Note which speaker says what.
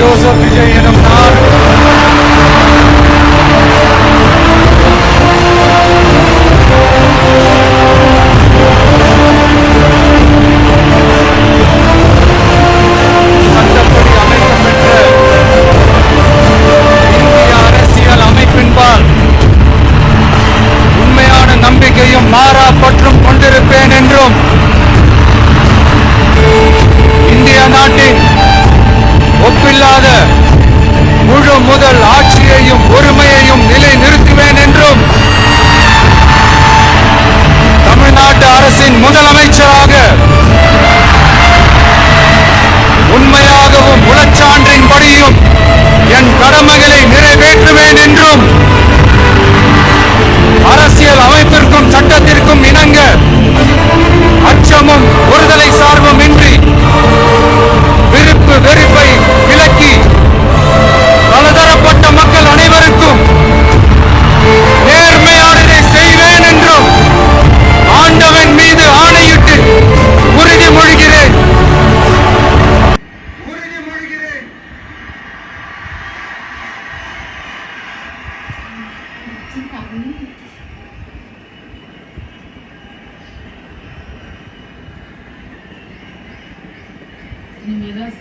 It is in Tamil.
Speaker 1: ஜோசப் விஜய் எனும் நான் சட்டப்படி அமைக்கப்பெற்ற இந்திய அரசியல் அமைப்பின்பால் உண்மையான நம்பிக்கையும் மாறா பற்றும் கொண்டிருப்பேன் என்றும் இந்திய நாட்டின் ஒப்பில்லாத முழு முதல் ஆட்சியையும் ஒருமையையும் நிலை நிறுத்துவேன் என்றும் தமிழ்நாட்டு அரசின் முதலமைச்சராக உண்மையாகவும் உளச்சான்றின்படியும் என் கடமைகளை நிறைவேற்றுவேன் என்றும் அரசியல் அமைப்பிற்கும் சட்டத்திற்கும் இணங்க அச்சமும் ஒருதலை சார்பும் இன்றி விருப்பு வெறுப்பை விலக்கி பலதரப்பட்ட மக்கள் அனைவருக்கும் நேர்மையானதை செய்வேன் என்றும் ஆண்டவன் மீது ஆணையிட்டு உறுதிமொழிகிறேன்.
Speaker 2: இனிமேதான்